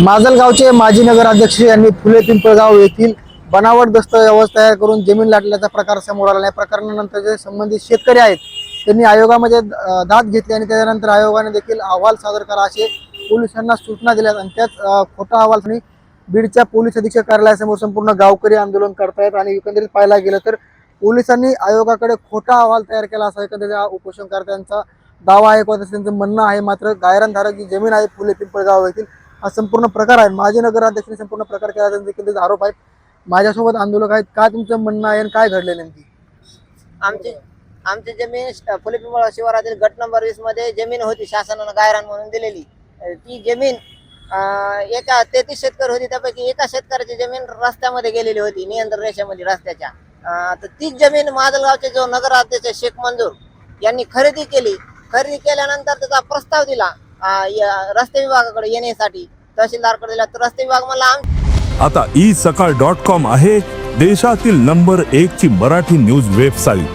माजलगावचे माजी नगराध्यक्ष यांनी फुले पिंपळगाव येथील बनावट दस्तऐवज तयार करून जमीन लाटल्याचा प्रकार समोर आला. या प्रकरणानंतर जे संबंधित शेतकरी आहेत त्यांनी आयोगामध्ये दाद घेतली आणि त्यानंतर आयोगाने देखील अहवाल सादर करा असे पोलिसांना सूचना दिल्या आणि त्याच खोटा अहवाल बीडच्या पोलीस अधीक्षक कार्यालयासमोर संपूर्ण गावकरी आंदोलन करतायत. आणि एकंदरीत पाहायला गेलं तर पोलिसांनी आयोगाकडे खोटा अहवाल तयार केला असा एकंदरीत उपोषणकर्त्यांचा दावा आहे किंवा त्यांचं म्हणणं आहे. मात्र गायरानधारक जी जमीन आहे फुले पिंपळगाव येथील हा संपूर्ण प्रकार आहे. माजी नगराध्यक्षांनी संपूर्ण प्रकार केला त्यांचे एकंदरीत आरोप आहेत. माझ्यासोबत आंदोलक आहेत. काय तुमचं म्हणणं आहे आणि काय घडले नेमकी? आमची जमीन फुले पिंपळगाव शिवारातील गट नंबर 20 मध्ये जमीन होती, शासनानं गायरान म्हणून दिलेली. ती जमीन एका 33 शेतकरी होती, त्यापैकी एका शेतकऱ्याची जमीन रस्त्यामध्ये गेलेली होती, नियंत्रण रेषेमध्ये रस्त्याच्या. तर तीच जमीन माजलगावचे जो नगराध्यक्ष शेख मंजूर यांनी खरेदी केली. खरेदी केल्यानंतर त्याचा प्रस्ताव दिला रस्ते विभागाकडे येण्यासाठी, तहसीलदारकडे दिला. तर रस्ते विभाग मला आता isakal.com आहे देशातील नंबर 1 ची मराठी न्यूज वेबसाईट.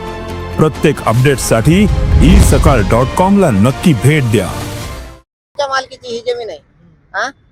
प्रत्येक अपडेटसाठी isakal.com ला नक्की भेट द्या. मालकीची ही जमीन आहे.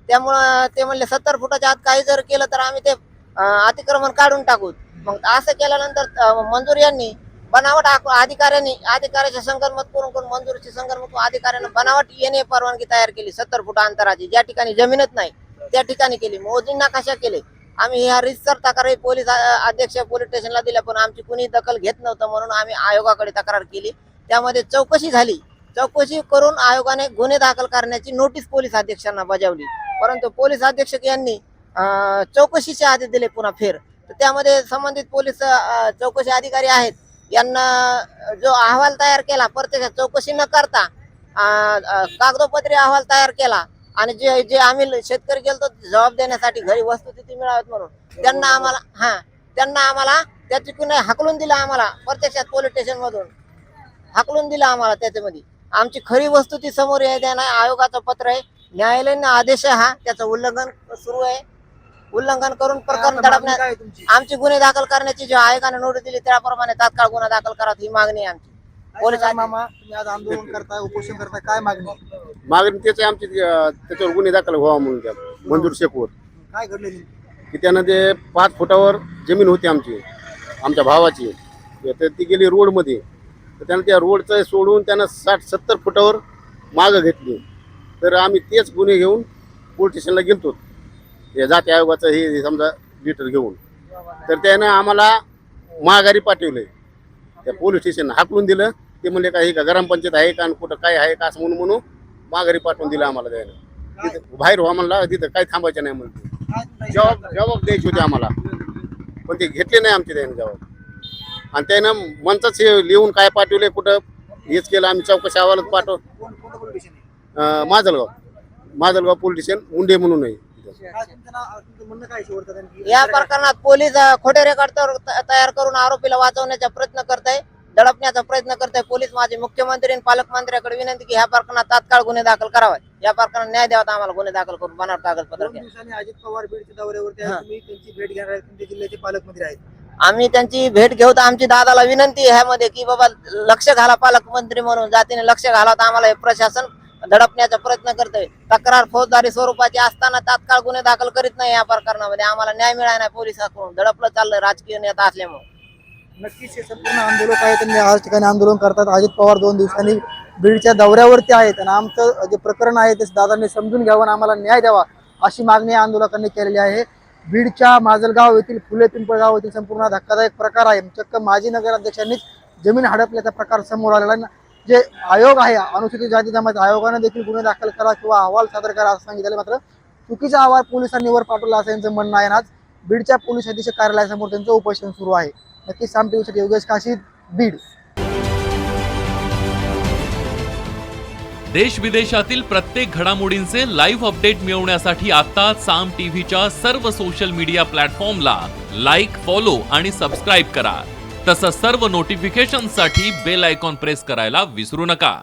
त्यामुळं ते म्हणले 70 फुटाच्या आत काही जर केलं तर आम्ही ते अतिक्रमण काढून टाकू. मग असं केल्यानंतर मंजूर यांनी बनावट अधिकाऱ्याच्या संगनमत करून मंजुरीची संगनमत अधिकाऱ्याने बनावट येणे परवानगी तयार केली 70 फूट अंतराची, ज्या ठिकाणी जमीनच नाही त्या ठिकाणी केली. मोजणी नकाशा केले. आम्ही ह्या रितसर तक्रारी पोलीस अध्यक्ष पोलीस स्टेशनला दिल्या, पण आमची कुणी दखल घेत नव्हतं. म्हणून आम्ही आयोगाकडे तक्रार केली. त्यामध्ये चौकशी झाली. चौकशी करून आयोगाने गुन्हे दाखल करण्याची नोटीस पोलीस अधीक्षकांना बजावली. परंतु पोलीस अधीक्षक यांनी चौकशीचे आदेश दिले पुन्हा फेर. तर त्यामध्ये संबंधित पोलीस चौकशी अधिकारी आहेत यांना जो अहवाल तयार केला, प्रत्यक्ष चौकशी न करता कागदोपत्री अहवाल तयार केला. आणि जे आम्ही शेतकरी गेलो जबाब देण्यासाठी घरी वस्तुस्थिती मिळावीत म्हणून त्यांना आम्हाला त्याची कुणी हाकलून दिला. आम्हाला प्रत्यक्षात पोलीस स्टेशन मधून हाकलून दिला. आम्हाला त्याच्यामध्ये आमची खरी वस्तुस्थिती समोर येण्या नाही. आयोगाचं पत्र आहे, न्यायालयीन आदेश आहे, हा त्याचं उल्लंघन सुरू आहे. उल्लंघन करून प्रकरण दडपण्यात आमची गुन्हे दाखल करण्याची जी आयोगाने नोटीस दिली त्याप्रमाणे तात्काळ गुन्हा दाखल करावा ही मागणी आहे आमची. पोलीस मामा तुम्ही आज आंदोलन करताय, उपोषण करताय, काय मागणी? मागणी त्याच आमची त्याच्यावर गुन्हे दाखल व्हावा म्हणून त्या मंजूर शेखवर काय घडले की त्यानं ते 5 फुटावर जमीन होती आमच्या भावाची, तर ती गेली रोडमध्ये. तर त्यानं त्या रोडचं सोडून त्यानं 60-70 फुटावर मागं घेतली. तर आम्ही तेच गुन्हे घेऊन पोलीस स्टेशनला गेलतो, हे जाती आयोगाचं हे समजा लिटर घेऊन. तर त्यानं आम्हाला माघारी पाठवलंय. त्या पोलीस स्टेशन हाकलून दिलं. ते म्हणले काही का ग्रामपंचायत आहे का आणि कुठं काय आहे का असं म्हणून माघारी पाठवून दिलं आम्हाला. त्यानं तिथं बाहेर व्हा म्हणला, तिथं काही थांबायचं नाही म्हणते. जबाब द्यायचे होते आम्हाला, पण ते घेतले नाही आमचे त्याने जबाब. आणि त्यानं मंचच हे लिहून काय पाठवले, कुठं हेच केलं. आम्ही चौकशी अहवालच माजलगाव पोलीस स्टेशन मुंडे म्हणून आहे. या प्रकरणात पोलीस खोटे रेकॉर्ड तयार करून आरोपीला वाचवण्याचा प्रयत्न करत आहे, दडपण्याचा प्रयत्न करत आहे. पोलीस माझे मुख्यमंत्री आणि पालकमंत्र्यांकडे विनंती की ह्या प्रकरणात तात्काळ गुन्हे दाखल करावा. या प्रकरणात न्याय द्यावा, आम्हाला गुन्हे दाखल करून बनावट कागदपत्र. अजित पवार बीडच्या दौऱ्यावरती आहेत, तुम्ही त्यांची भेट घेणार आहेत, तुमच्या जिल्ह्याचे पालकमंत्री आहेत. आम्ही त्यांची भेट घेऊ. तर आमची दादाला विनंती आहे ह्यामध्ये की बाबा लक्ष घाला, पालकमंत्री म्हणून जातीने लक्ष घाला. तर आम्हाला हे प्रशासन दडपण्याचा प्रयत्न करतोय. तक्रार फौजदारी स्वरूपाची असताना तात्काळ गुन्हे दाखल करीत नाही. या प्रकरणामध्ये आम्हाला न्याय मिळाला नाही. पोलिसांकडून दडपलं चाललंय राजकीय नेता असल्यामुळे. नक्कीच हे संपूर्ण आंदोलक आहेत त्यांनी आज ठिकाणी आंदोलन करतात. अजित पवार 2 दिवसांनी बीडच्या दौऱ्यावरती आहेत आणि आमचं जे प्रकरण आहे ते दादांनी समजून घ्यावं आणि आम्हाला न्याय द्यावा अशी मागणी आंदोलकांनी केलेली आहे. बीडच्या माजलगाव येथील फुले पिंपळगाव येथील संपूर्ण धक्कादायक प्रकार आहे. चक्क माजी नगराध्यक्षांनीच जमीन हडपल्याचा प्रकार समोर आलेला आहे. जे आयोग आहे अनुसूचित जाती जमाती आयोगाने देखील गुन्हे दाखल करा किंवा अहवाल सादर करा असं सांगितलं, मात्र चुकीचा अहवाल पोलिसांनी वर पाठवला असं यांचं म्हणणं आहे. आज बीडच्या पोलीस अधीक्षक कार्यालयासमोर त्यांचं उपोषण सुरू आहे. नक्कीच साम टीव्हीसाठी योगेश काशीद, बीड. देश विदेशातील प्रत्येक घडामोडींचे लाईव्ह अपडेट मिळवण्यासाठी आता साम टीव्हीच्या सर्व सोशल मीडिया प्लॅटफॉर्मला लाईक, फॉलो आणि सबस्क्राईब करा. तसंच सर्व नोटिफिकेशनसाठी बेल आयकॉन प्रेस करायला विसरू नका.